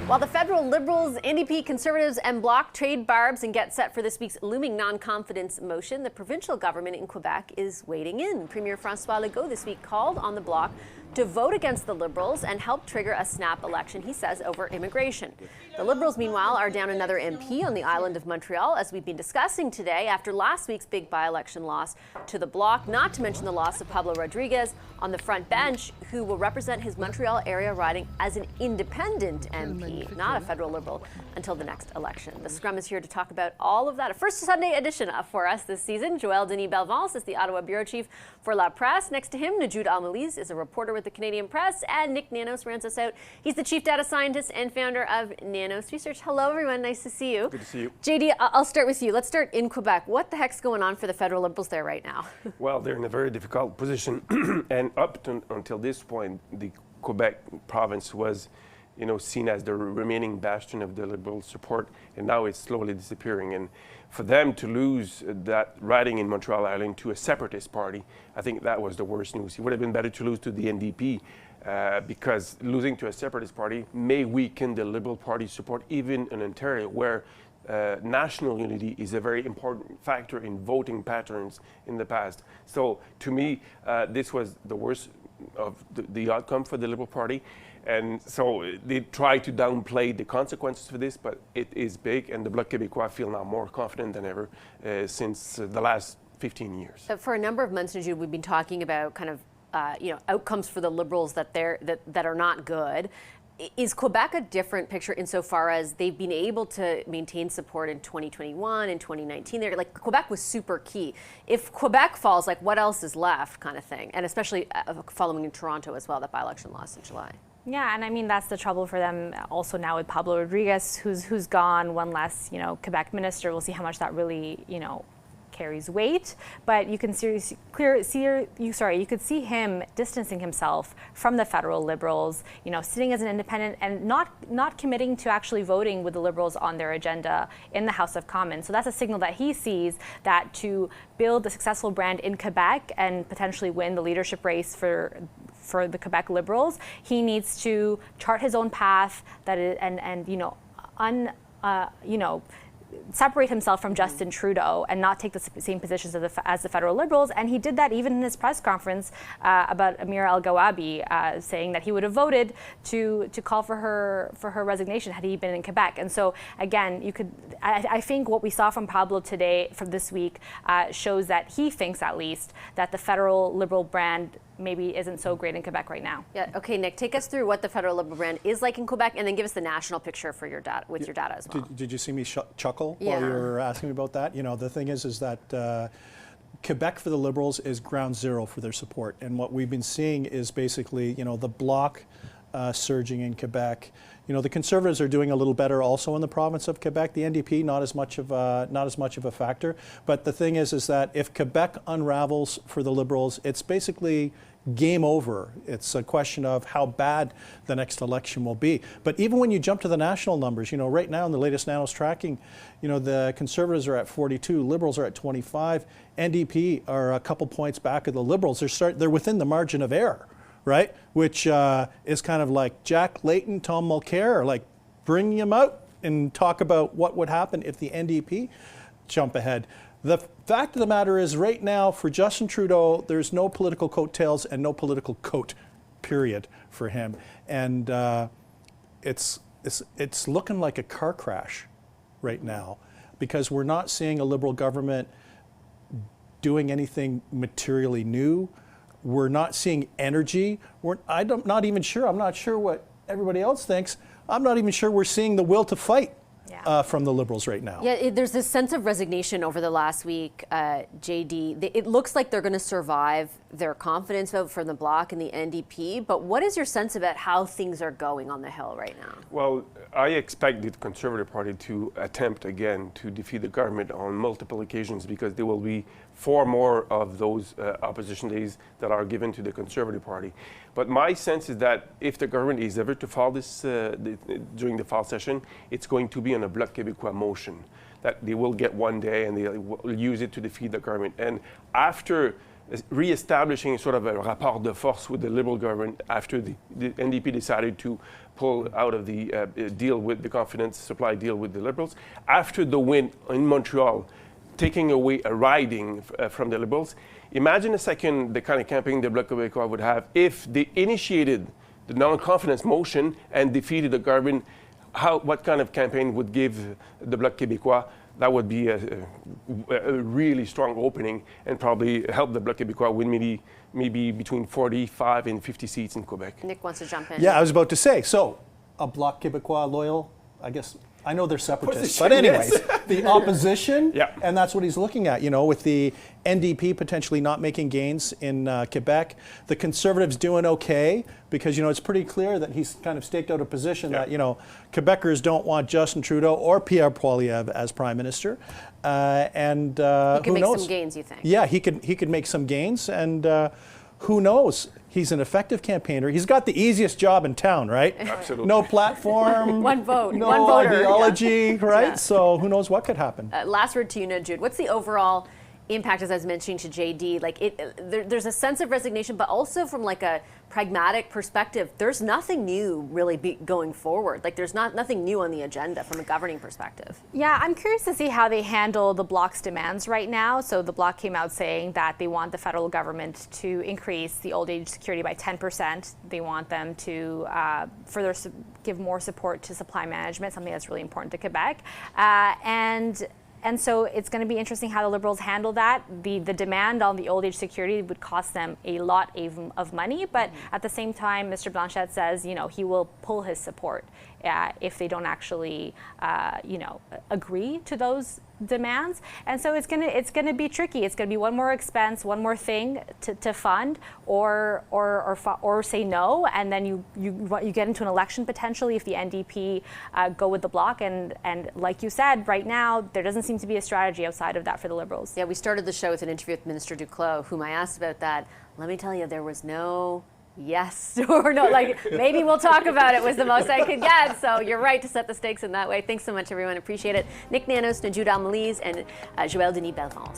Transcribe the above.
While the federal Liberals, NDP, Conservatives and Bloc trade barbs and get set for this week's looming non-confidence motion, the provincial government in Quebec is wading in. Premier François Legault this week called on the Bloc to vote against the Liberals and help trigger a snap election, he says, over immigration. The Liberals, meanwhile, are down another MP on the island of Montreal, as we've been discussing today, after last week's big by-election loss to the Bloc, not to mention the loss of Pablo Rodriguez on the front bench, who will represent his Montreal area riding as an independent MP, not a federal Liberal, until the next election. The Scrum is here to talk about all of that. A first Sunday edition for us this season. Joël Denis Belvance is the Ottawa bureau chief for La Presse. Next to him, Najoud Al-Maliz is a reporter with the Canadian Press, and Nick Nanos rounds us out. He's the chief data scientist and founder of Nanos Research. Hello, everyone. Nice to see you. Good to see you. JD, I'll start with you. Let's start in Quebec. What the heck's going on for the federal Liberals there right now? Well, they're in a very difficult position, and until this point, the Quebec province was, seen as the remaining bastion of the Liberal support, and now it's slowly disappearing. And for them to lose that riding in Montreal Island to a separatist party, I think that was the worst news. It would have been better to lose to the NDP, because losing to a separatist party may weaken the Liberal Party support, even in Ontario, where national unity is a very important factor in voting patterns in the past. So to me, this was the worst of the outcome for the Liberal Party. And so they try to downplay the consequences for this, but it is big, and the Bloc Québécois feel now more confident than ever since the last 15 years. For a number of months, Najoud, we've been talking about kind of outcomes for the Liberals that are not good. Is Quebec a different picture insofar as they've been able to maintain support in 2021 and 2019? They're like, Quebec was super key. If Quebec falls, like, what else is left, kind of thing? And especially following in Toronto as well, that by-election loss in July. Yeah, and I mean, that's the trouble for them also now with Pablo Rodriguez, who's gone, one less, Quebec minister. We'll see how much that really, carries weight, but you can you could see him distancing himself from the federal Liberals, sitting as an independent and not committing to actually voting with the Liberals on their agenda in the House of Commons. So that's a signal that he sees that to build a successful brand in Quebec and potentially win the leadership race for the Quebec Liberals, he needs to chart his own path separate himself from Justin Trudeau and not take the same positions as the federal Liberals. And he did that even in his press conference about Amir El-Gawabi, saying that he would have voted to call for her resignation had he been in Quebec. And so again, I think what we saw from Pablo today, from this week, shows that he thinks at least that the federal Liberal brand maybe isn't so great in Quebec right now. Yeah. Okay, Nick, take us through what the federal Liberal brand is like in Quebec, and then give us the national picture for your data, with your data as well. Did you see me chuckle while you were asking me about that? The thing is that Quebec for the Liberals is ground zero for their support, and what we've been seeing is basically, the Bloc surging in Quebec. The Conservatives are doing a little better also in the province of Quebec. The NDP not as much of a factor. But the thing is that if Quebec unravels for the Liberals, it's basically game over. It's a question of how bad the next election will be. But even when you jump to the national numbers, right now in the latest Nanos tracking, the Conservatives are at 42, Liberals are at 25, NDP are a couple points back of the Liberals. They're within the margin of error, right? Which is kind of like Jack Layton, Tom Mulcair, like bring them out and talk about what would happen if the NDP jump ahead. The fact of the matter is, right now, for Justin Trudeau, there's no political coattails and no political coat, period, for him. And it's looking like a car crash right now, because we're not seeing a Liberal government doing anything materially new. We're not seeing energy. I'm not sure what everybody else thinks. I'm not even sure we're seeing the will to fight from the Liberals right now. Yeah, there's this sense of resignation over the last week, JD. It looks like they're going to survive their confidence vote from the Bloc and the NDP, but what is your sense about how things are going on the Hill right now? Well, I expect the Conservative Party to attempt again to defeat the government on multiple occasions, because there will be 4 more of those opposition days that are given to the Conservative Party. But my sense is that if the government is ever to fall during the fall session, it's going to be on a Bloc Québécois motion that they will get one day and they will use it to defeat the government. And after re-establishing sort of a rapport de force with the Liberal government after the NDP decided to pull out of the deal with the confidence supply deal with the Liberals. After the win in Montreal, taking away a riding from the Liberals, imagine a second the kind of campaign the Bloc Québécois would have if they initiated the non-confidence motion and defeated the government. What kind of campaign would give the Bloc Québécois? That would be a really strong opening and probably help the Bloc Québécois win maybe between 45 and 50 seats in Quebec. Nick wants to jump in. Yeah, I was about to say, so a Bloc Québécois loyal, I guess, I know they're separatists, Position, but anyways, yes. the opposition, Yeah. and that's what he's looking at, with the NDP potentially not making gains in Quebec, the Conservatives doing okay, because, it's pretty clear that he's kind of staked out a position that, Quebecers don't want Justin Trudeau or Pierre Poilievre as Prime Minister. And He could who make knows? some gains, you think? Yeah, he could make some gains, and who knows? He's an effective campaigner. He's got the easiest job in town, right? Absolutely. No platform, One vote, no one voter. ideology, right? Yeah. So who knows what could happen? Last word to you, Jude. What's the overall impact, as I was mentioning to JD? There's a sense of resignation, but also from like a pragmatic perspective, there's nothing new really going forward. There's nothing new on the agenda from a governing perspective. Yeah, I'm curious to see how they handle the Bloc's demands right now. So the Bloc came out saying that they want the federal government to increase the old age security by 10%. They want them to further give more support to supply management, something that's really important to Quebec. And so it's going to be interesting how the Liberals handle that. The demand on the old age security would cost them a lot of money, but at the same time, Mr. Blanchette says, he will pull his support if they don't actually, agree to those demands. And so it's gonna be tricky. It's gonna be one more expense, one more thing to fund, or say no, and then you get into an election potentially if the NDP go with the Bloc. And like you said, right now there doesn't seem to be a strategy outside of that for the Liberals. Yeah, we started the show with an interview with Minister Duclos, whom I asked about that. Let me tell you, there was no yes or no, maybe we'll talk about it was the most I could get. So you're right to set the stakes in that way. Thanks so much, everyone. Appreciate it. Nick Nanos, Jude Almalise, and Joël Denis Belfond.